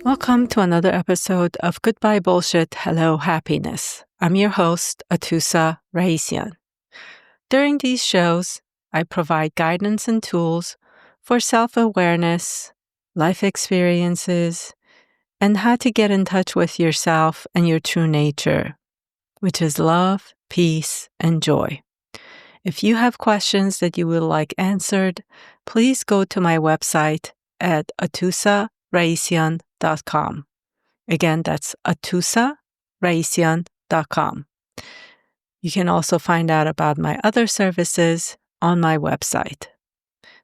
Welcome to another episode of Goodbye Bullshit, Hello Happiness. I'm your host, Atousa, Raissyan. During these shows, I provide guidance and tools for self-awareness, life experiences, and how to get in touch with yourself and your true nature, which is love, peace, and joy. If you have questions that you would like answered, please go to my website at atousaraissyan.com. Again, that's atousaraissyan.com. You can also find out about my other services on my website.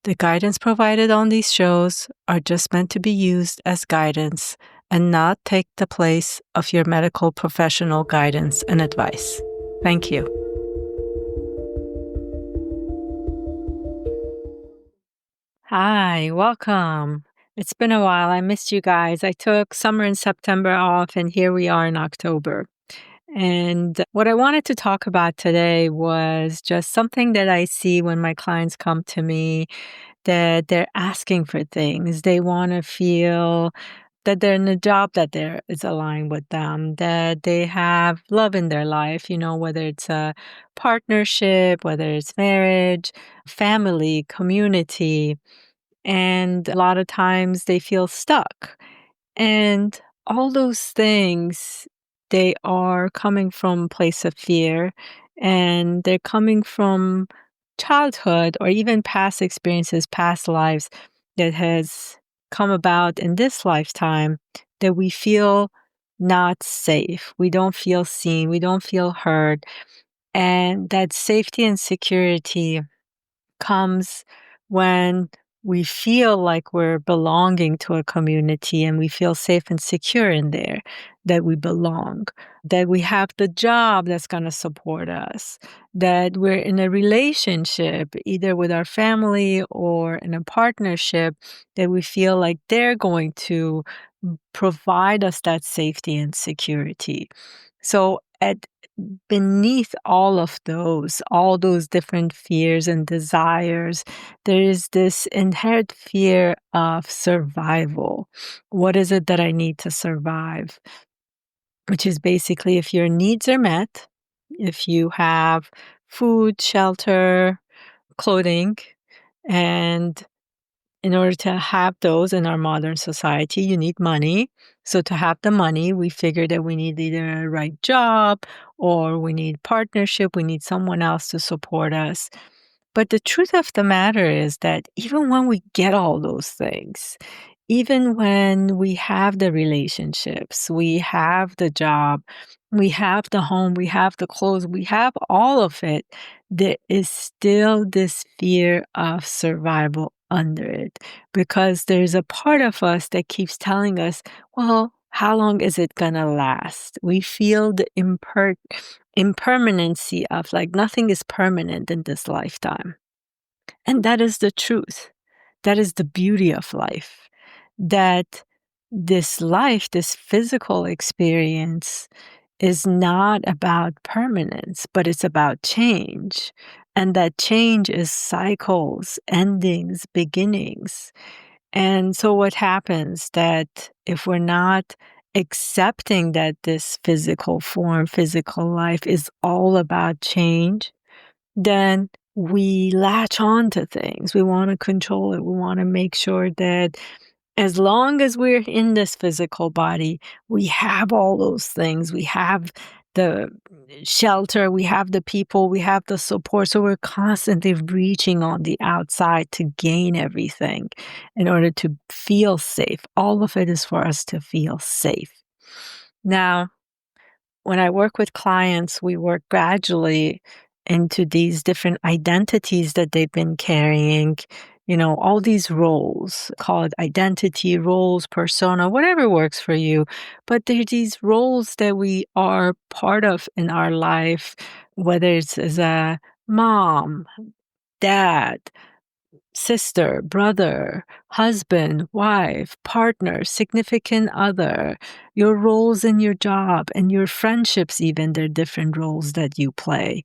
The guidance provided on these shows are just meant to be used as guidance and not take the place of your medical professional guidance and advice. Thank you. Hi, welcome. It's been a while. I missed you guys. I took summer and September off, and here we are in October. And what I wanted to talk about today was just something that I see when my clients come to me, that they're asking for things. They want to feel that they're in a job that is aligned with them, that they have love in their life, whether it's a partnership, whether it's marriage, family, community. And a lot of times they feel stuck. And all those things, they are coming from a place of fear, and they're coming from childhood or even past experiences, past lives that has come about in this lifetime, that we feel not safe. We don't feel seen. We don't feel heard. And that safety and security comes when we feel like we're belonging to a community and we feel safe and secure in there, that we belong, that we have the job that's going to support us, that we're in a relationship, either with our family or in a partnership, that we feel like they're going to provide us that safety and security. So beneath all those different fears and desires, there is this inherent fear of survival. What is it that I need to survive? Which is basically, if your needs are met, if you have food, shelter, clothing, and in order to have those in our modern society, you need money. So to have the money, we figure that we need either a right job or we need partnership. We need someone else to support us. But the truth of the matter is that even when we get all those things, even when we have the relationships, we have the job, we have the home, we have the clothes, we have all of it, there is still this fear of survival under it, because there's a part of us that keeps telling us, well, how long is it gonna last? We feel the impermanency of, like, nothing is permanent in this lifetime. And that is the truth. That is the beauty of life. That this life, this physical experience, is not about permanence, but it's about change. And that change is cycles, endings, beginnings. And so what happens, that if we're not accepting that this physical form, physical life is all about change, then we latch on to things. We want to control it. We want to make sure that as long as we're in this physical body, we have all those things. We have the shelter, we have the people, we have the support. So we're constantly reaching on the outside to gain everything in order to feel safe. All of it is for us to feel safe. Now, when I work with clients, we work gradually into these different identities that they've been carrying, all these roles, call it identity, roles, persona, whatever works for you. But there are these roles that we are part of in our life, whether it's as a mom, dad, sister, brother, husband, wife, partner, significant other, your roles in your job and your friendships, even, they're different roles that you play.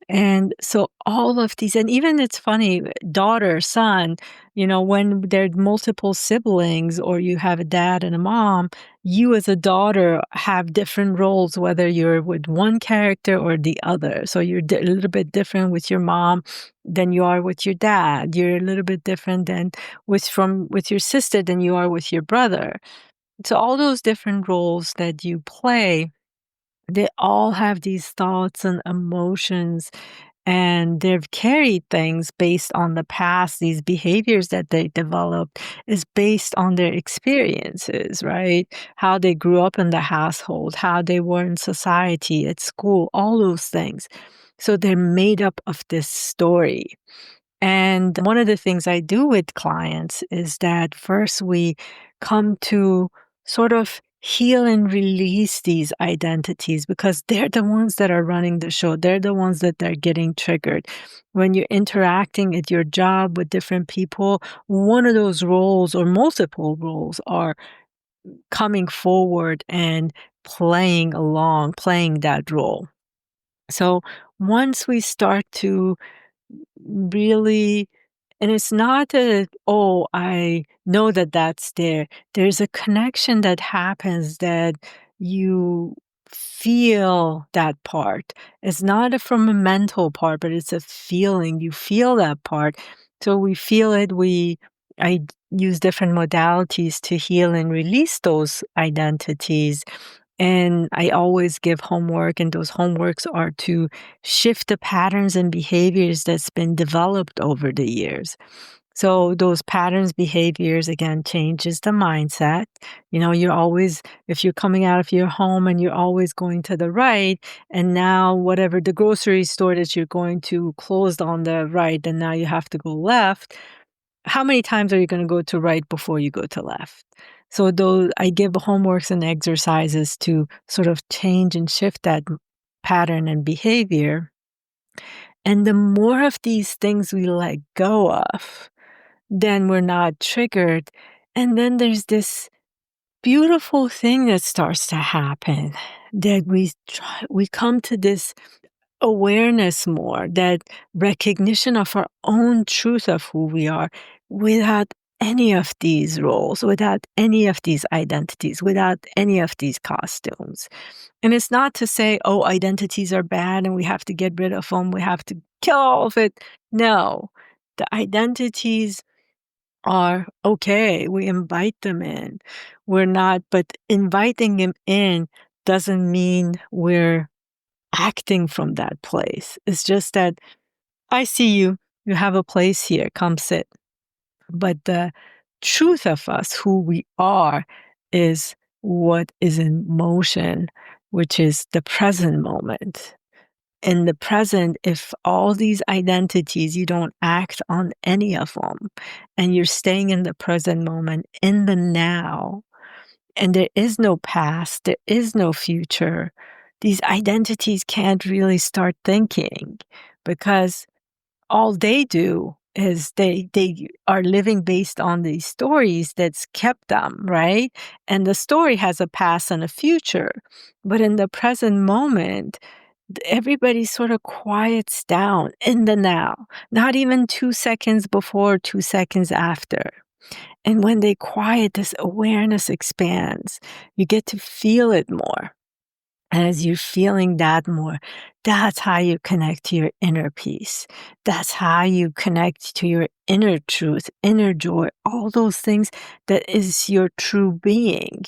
And so all of these, and even it's funny, daughter, son, when there are multiple siblings or you have a dad and a mom, you as a daughter have different roles, whether you're with one character or the other. So you're a little bit different with your mom than you are with your dad. You're a little bit different than with your sister than you are with your brother. So all those different roles that you play, they all have these thoughts and emotions, and they've carried things based on the past. These behaviors that they developed is based on their experiences, right? How they grew up in the household, how they were in society, at school, all those things. So they're made up of this story. And one of the things I do with clients is that first we come to sort of heal and release these identities, because they're the ones that are running the show. They're the ones that are getting triggered. When you're interacting at your job with different people, one of those roles or multiple roles are coming forward and playing that role. So once we start to really, and it's not a, "Oh, I know that that's there." There's a connection that happens that you feel that part. It's not from a mental part, but it's a feeling. You feel that part. So we feel it. I use different modalities to heal and release those identities. And I always give homework, and those homeworks are to shift the patterns and behaviors that's been developed over the years. So those patterns, behaviors, again, changes the mindset. You're always, if you're coming out of your home and you're always going to the right, and now whatever the grocery store that you're going to closed on the right, and now you have to go left, how many times are you going to go to right before you go to left? So those, I give homeworks and exercises to sort of change and shift that pattern and behavior. And the more of these things we let go of, then we're not triggered. And then there's this beautiful thing that starts to happen, that we come to this awareness more, that recognition of our own truth of who we are, without any of these roles, without any of these identities, without any of these costumes. And it's not to say, oh, identities are bad and we have to get rid of them, we have to kill all of it. No, the identities are okay. We invite them in. We're not, but inviting them in doesn't mean we're acting from that place. It's just that I see you. You have a place here. Come sit. But the truth of us, who we are, is what is in motion, which is the present moment. In the present, if all these identities, you don't act on any of them, and you're staying in the present moment, in the now, and there is no past, there is no future, these identities can't really start thinking, because all they do is they are living based on these stories that's kept them, right? And the story has a past and a future. But in the present moment, everybody sort of quiets down in the now, not even 2 seconds before, 2 seconds after. And when they quiet, this awareness expands. You get to feel it more. And as you're feeling that more, that's how you connect to your inner peace. That's how you connect to your inner truth, inner joy, all those things that is your true being.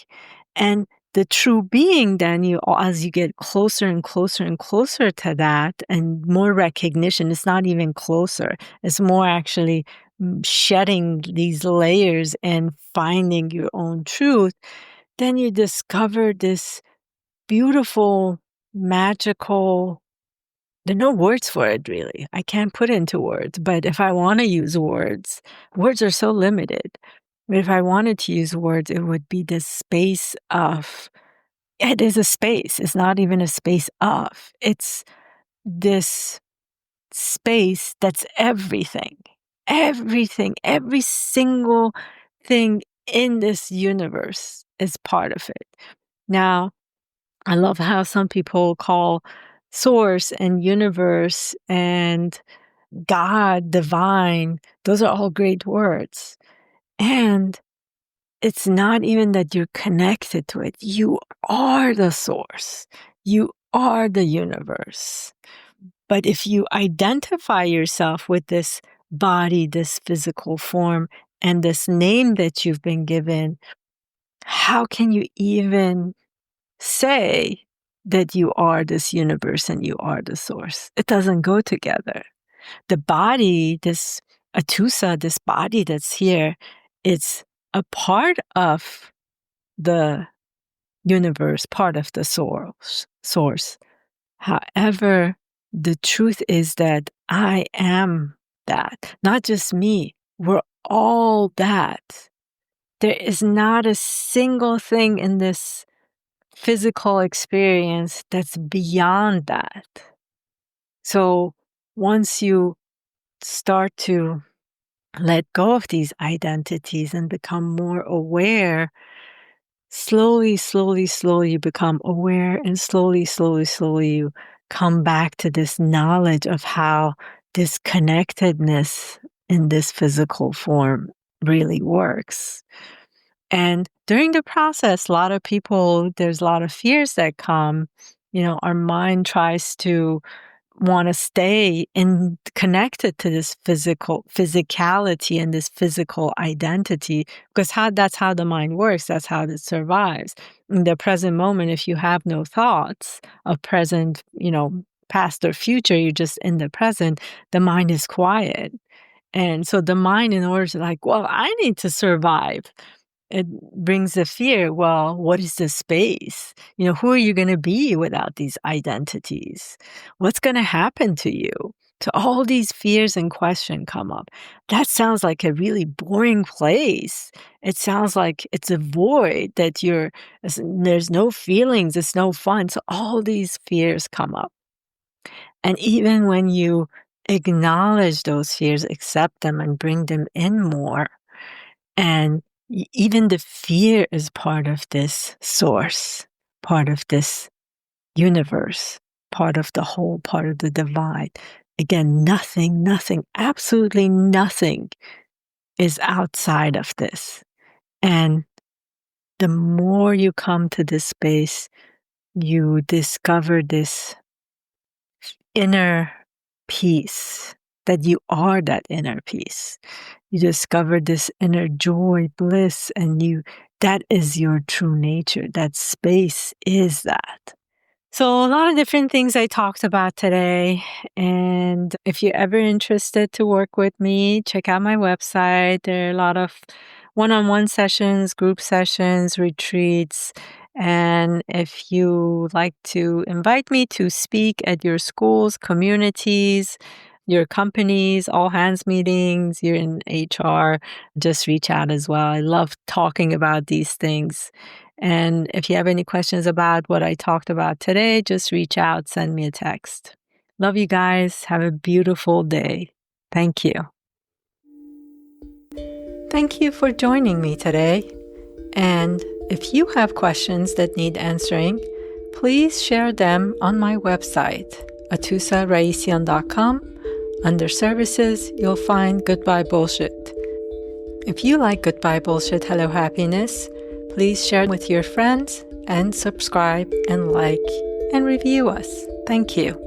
And the true being, then as you get closer and closer and closer to that, and more recognition, it's not even closer. It's more actually shedding these layers and finding your own truth. Then you discover this beautiful, magical, there are no words for it really. I can't put it into words, but if I want to use words, words are so limited. But if I wanted to use words, it would be this space of, it is a space. It's not even a space of. It's this space that's everything. Everything, every single thing in this universe is part of it. Now, I love how some people call source and universe and God, divine, those are all great words. And it's not even that you're connected to it. You are the source. You are the universe. But if you identify yourself with this body, this physical form, and this name that you've been given, how can you even say that you are this universe and you are the source? It doesn't go together. The body, this Atousa, this body that's here, it's a part of the universe, part of the source. However, the truth is that I am that, not just me. We're all that. There is not a single thing in this physical experience that's beyond that. So once you start to let go of these identities and become more aware, slowly, slowly, slowly you become aware, and slowly, slowly, slowly you come back to this knowledge of how this connectedness in this physical form really works. And during the process, a lot of people, there's a lot of fears that come. Our mind tries to want to stay in connected to this physicality and this physical identity, because that's how the mind works. That's how it survives. In the present moment, if you have no thoughts of present, past or future, you're just in the present, the mind is quiet. And so the mind, in order to I need to survive, it brings the fear. Well, what is the space? Who are you going to be without these identities? What's going to happen to you? So all these fears and questions come up. That sounds like a really boring place. It sounds like it's a void that there's no feelings, it's no fun. So all these fears come up. And even when you acknowledge those fears, accept them and bring them in more, and even the fear is part of this source, part of this universe, part of the whole, part of the divine. Again, nothing, absolutely nothing is outside of this. And the more you come to this space, you discover this inner peace, that you are that inner peace. You discover this inner joy, bliss, and that is your true nature. That space is that. So a lot of different things I talked about today. And if you're ever interested to work with me, check out my website. There are a lot of one-on-one sessions, group sessions, retreats. And if you like to invite me to speak at your schools, communities, your companies, all hands meetings, you're in HR, just reach out as well. I love talking about these things. And if you have any questions about what I talked about today, just reach out, send me a text. Love you guys. Have a beautiful day. Thank you. Thank you for joining me today. And if you have questions that need answering, please share them on my website, AtousaRaissyan.com. Under services, you'll find Goodbye Bullshit. If you like Goodbye Bullshit, Hello Happiness, please share with your friends and subscribe and like and review us. Thank you.